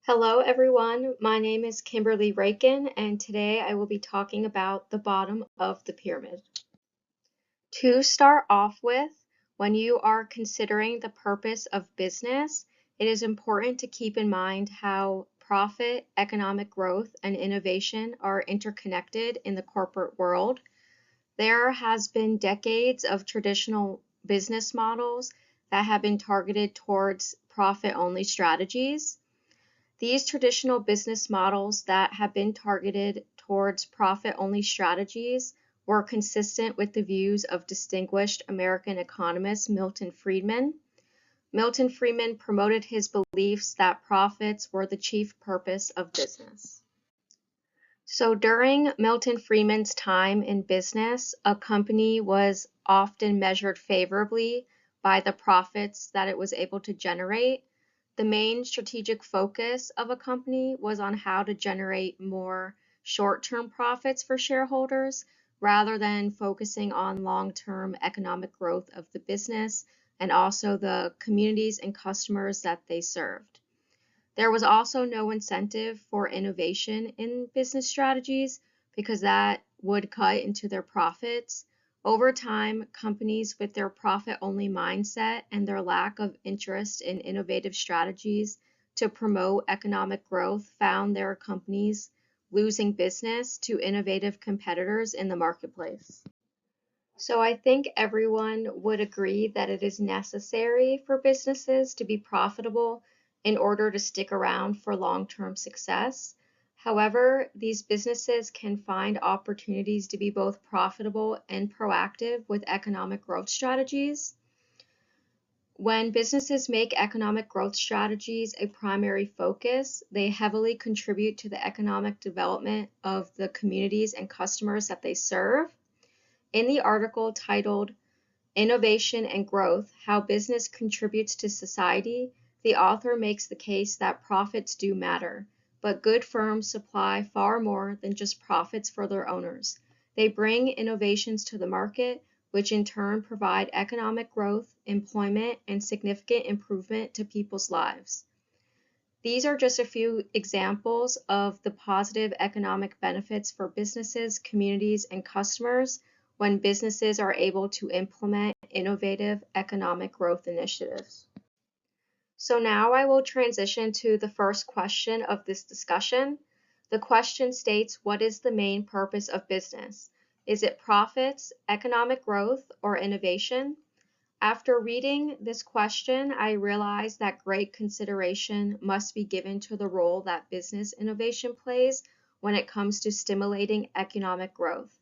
Hello everyone, my name is Kimberly Raiken and today I will be talking about the bottom of the pyramid. To start off with, when you are considering the purpose of business, it is important to keep in mind how profit, economic growth, and innovation are interconnected in the corporate world. There has been decades of traditional business models that have been targeted towards profit-only strategies. These traditional business models that have been targeted towards profit-only strategies were consistent with the views of distinguished American economist Milton Friedman. Milton Friedman promoted his beliefs that profits were the chief purpose of business. So during Milton Friedman's time in business, a company was often measured favorably by the profits that it was able to generate. The main strategic focus of a company was on how to generate more short-term profits for shareholders rather than focusing on long-term economic growth of the business and also the communities and customers that they served. There was also no incentive for innovation in business strategies because that would cut into their profits. Over time, companies with their profit-only mindset and their lack of interest in innovative strategies to promote economic growth found their companies losing business to innovative competitors in the marketplace. So I think everyone would agree that it is necessary for businesses to be profitable in order to stick around for long-term success. However, these businesses can find opportunities to be both profitable and proactive with economic growth strategies. When businesses make economic growth strategies a primary focus, they heavily contribute to the economic development of the communities and customers that they serve. In the article titled Innovation and Growth, How Business Contributes to Society, the author makes the case that profits do matter, but good firms supply far more than just profits for their owners. They bring innovations to the market, which in turn provide economic growth, employment, and significant improvement to people's lives. These are just a few examples of the positive economic benefits for businesses, communities, and customers when businesses are able to implement innovative economic growth initiatives. So now I will transition to the first question of this discussion. The question states, what is the main purpose of business? Is it profits, economic growth, or innovation? After reading this question, I realized that great consideration must be given to the role that business innovation plays when it comes to stimulating economic growth.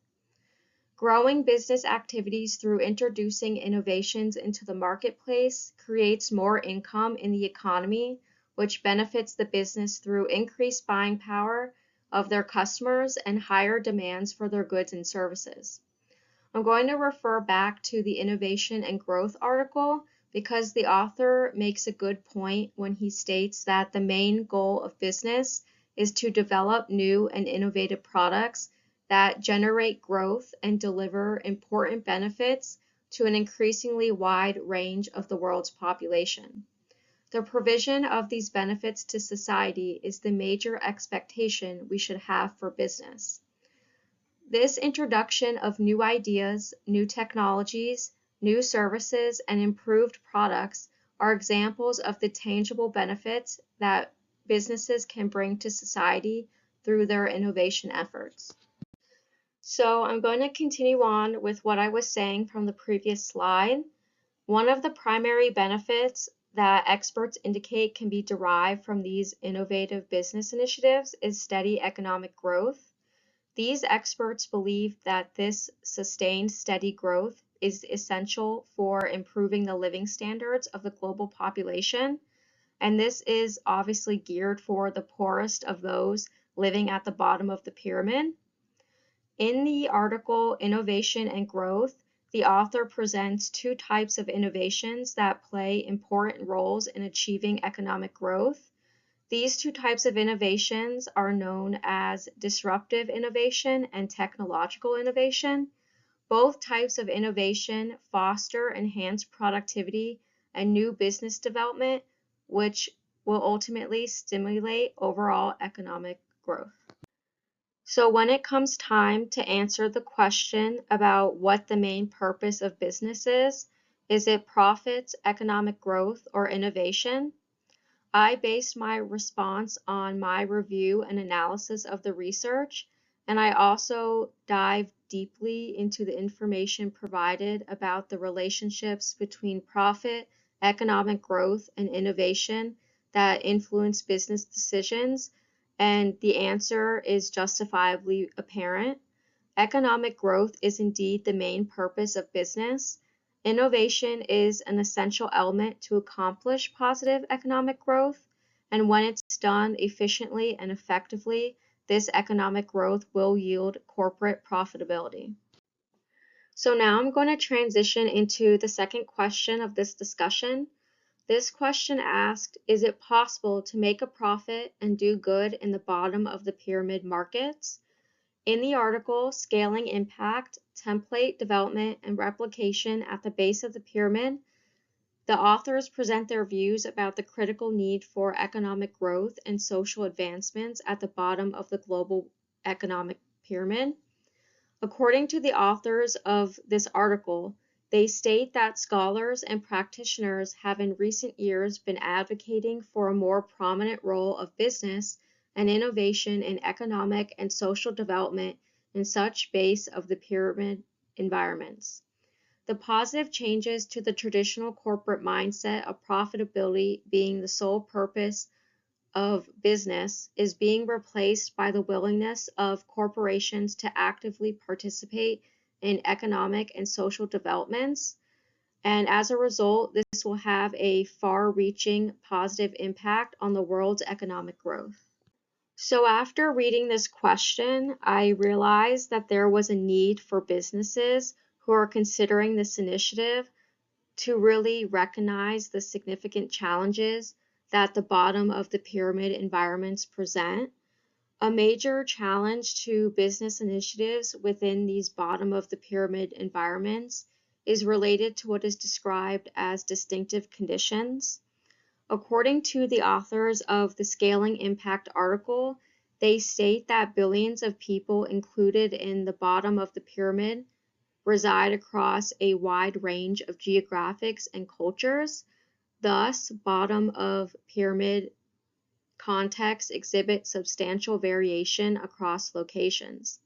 Growing business activities through introducing innovations into the marketplace creates more income in the economy, which benefits the business through increased buying power of their customers and higher demands for their goods and services. I'm going to refer back to the Innovation and Growth article because the author makes a good point when he states that the main goal of business is to develop new and innovative products that generate growth and deliver important benefits to an increasingly wide range of the world's population. The provision of these benefits to society is the major expectation we should have for business. This introduction of new ideas, new technologies, new services, and improved products are examples of the tangible benefits that businesses can bring to society through their innovation efforts. So I'm going to continue on with what I was saying from the previous slide. One of the primary benefits that experts indicate can be derived from these innovative business initiatives is steady economic growth. These experts believe that this sustained steady growth is essential for improving the living standards of the global population, and this is obviously geared for the poorest of those living at the bottom of the pyramid. In the article Innovation and Growth, the author presents two types of innovations that play important roles in achieving economic growth. These two types of innovations are known as disruptive innovation and technological innovation. Both types of innovation foster enhanced productivity and new business development, which will ultimately stimulate overall economic growth. So when it comes time to answer the question about what the main purpose of business is it profits, economic growth, or innovation? I based my response on my review and analysis of the research, and I also dived deeply into the information provided about the relationships between profit, economic growth, and innovation that influence business decisions, and the answer is justifiably apparent. Economic growth is indeed the main purpose of business. Innovation is an essential element to accomplish positive economic growth, and when it's done efficiently and effectively, this economic growth will yield corporate profitability. So now I'm going to transition into the second question of this discussion. This question asked, is it possible to make a profit and do good in the bottom of the pyramid markets? In the article, Scaling Impact, Template Development and Replication at the Base of the Pyramid, the authors present their views about the critical need for economic growth and social advancements at the bottom of the global economic pyramid. According to the authors of this article, they state that scholars and practitioners have in recent years been advocating for a more prominent role of business and innovation in economic and social development in such base of the pyramid environments. The positive changes to the traditional corporate mindset of profitability being the sole purpose of business is being replaced by the willingness of corporations to actively participate in economic and social developments. And as a result, this will have a far-reaching positive impact on the world's economic growth. So after reading this question, I realized that there was a need for businesses who are considering this initiative to really recognize the significant challenges that the bottom of the pyramid environments present. A major challenge to business initiatives within these bottom of the pyramid environments is related to what is described as distinctive conditions. According to the authors of the Scaling Impact article, they state that billions of people included in the bottom of the pyramid reside across a wide range of geographics and cultures. Thus, bottom of pyramid contexts exhibit substantial variation across locations.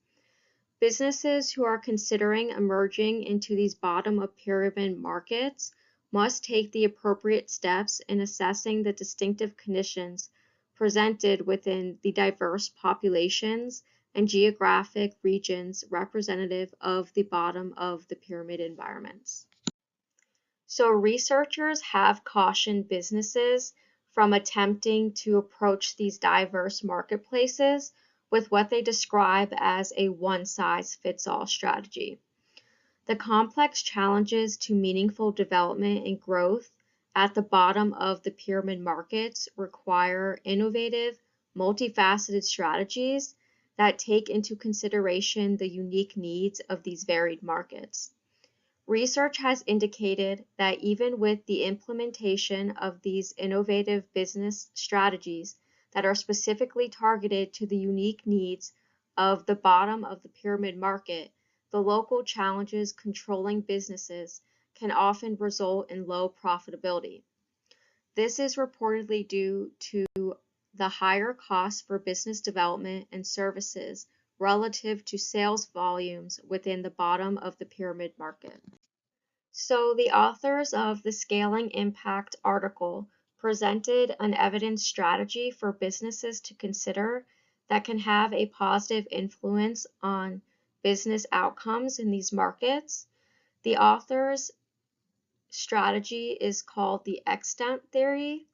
Businesses who are considering emerging into these bottom of pyramid markets must take the appropriate steps in assessing the distinctive conditions presented within the diverse populations and geographic regions representative of the bottom of the pyramid environments. So researchers have cautioned businesses from attempting to approach these diverse marketplaces with what they describe as a one-size-fits-all strategy. The complex challenges to meaningful development and growth at the bottom of the pyramid markets require innovative, multifaceted strategies that take into consideration the unique needs of these varied markets. Research has indicated that even with the implementation of these innovative business strategies that are specifically targeted to the unique needs of the bottom of the pyramid market, the local challenges controlling businesses can often result in low profitability. This is reportedly due to the higher costs for business development and services relative to sales volumes within the bottom of the pyramid market. So the authors of the Scaling Impact article presented an evidence strategy for businesses to consider that can have a positive influence on business outcomes in these markets. The author's strategy is called the extant theory,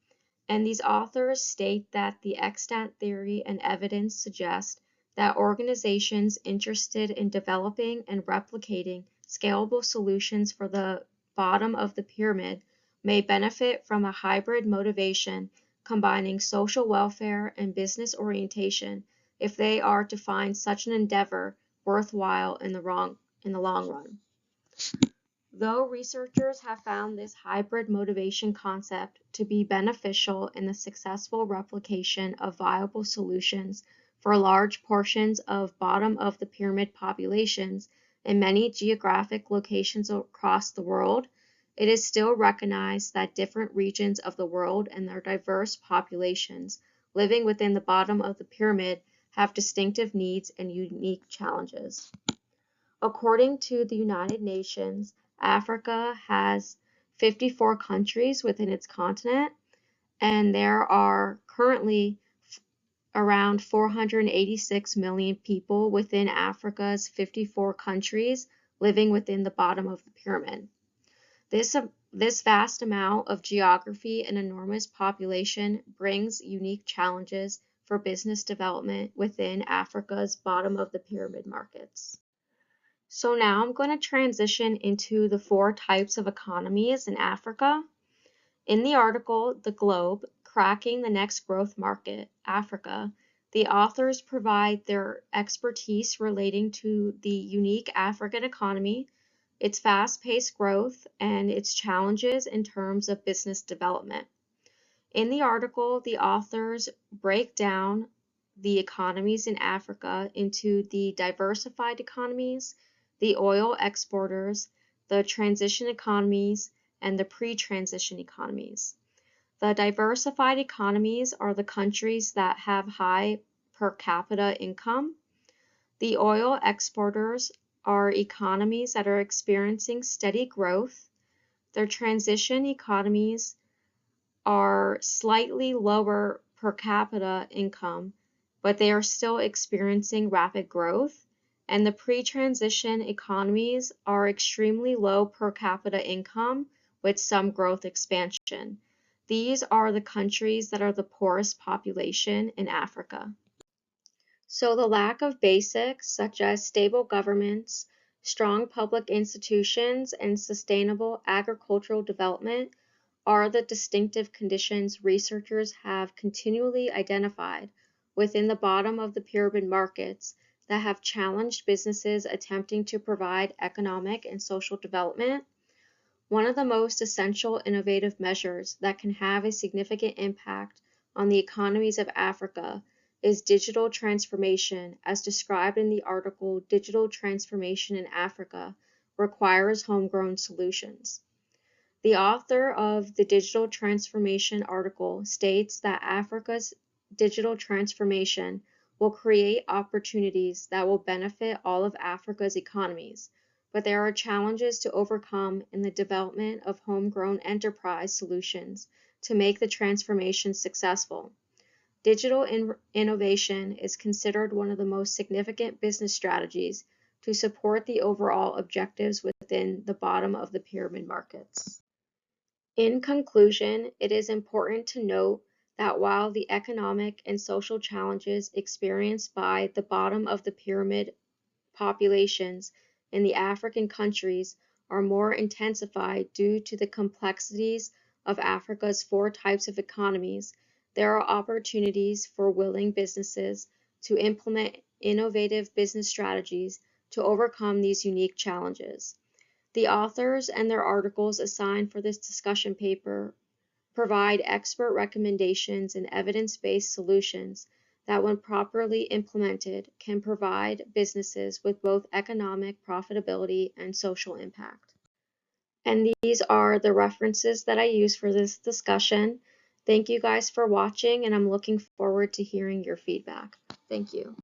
and these authors state that the extant theory and evidence suggest that organizations interested in developing and replicating scalable solutions for the bottom of the pyramid may benefit from a hybrid motivation combining social welfare and business orientation if they are to find such an endeavor worthwhile in the long run. Though researchers have found this hybrid motivation concept to be beneficial in the successful replication of viable solutions for large portions of bottom of the pyramid populations in many geographic locations across the world, it is still recognized that different regions of the world and their diverse populations living within the bottom of the pyramid have distinctive needs and unique challenges. According to the United Nations, Africa has 54 countries within its continent, and there are currently around 486 million people within Africa's 54 countries living within the bottom of the pyramid. This vast amount of geography and enormous population brings unique challenges for business development within Africa's bottom of the pyramid markets. So now I'm going to transition into the 4 types of economies in Africa. In the article, The Globe, Cracking the Next Growth Market, Africa, the authors provide their expertise relating to the unique African economy, its fast-paced growth, and its challenges in terms of business development. In the article, the authors break down the economies in Africa into the diversified economies, the oil exporters, the transition economies, and the pre-transition economies. The diversified economies are the countries that have high per capita income. The oil exporters are economies that are experiencing steady growth. Their transition economies are slightly lower per capita income, but they are still experiencing rapid growth. And the pre-transition economies are extremely low per capita income with some growth expansion. These are the countries that are the poorest population in Africa. So the lack of basics such as stable governments, strong public institutions, and sustainable agricultural development are the distinctive conditions researchers have continually identified within the bottom of the pyramid markets that have challenged businesses attempting to provide economic and social development. One of the most essential innovative measures that can have a significant impact on the economies of Africa is digital transformation, as described in the article Digital Transformation in Africa Requires Homegrown Solutions. The author of the Digital Transformation article states that Africa's digital transformation will create opportunities that will benefit all of Africa's economies, but there are challenges to overcome in the development of homegrown enterprise solutions to make the transformation successful. Digital innovation is considered one of the most significant business strategies to support the overall objectives within the bottom of the pyramid markets. In conclusion, it is important to note that while the economic and social challenges experienced by the bottom of the pyramid populations in the African countries are more intensified due to the complexities of Africa's 4 types of economies, there are opportunities for willing businesses to implement innovative business strategies to overcome these unique challenges. The authors and their articles assigned for this discussion paper provide expert recommendations and evidence-based solutions that, when properly implemented, can provide businesses with both economic profitability and social impact. And these are the references that I use for this discussion. Thank you guys for watching, and I'm looking forward to hearing your feedback. Thank you.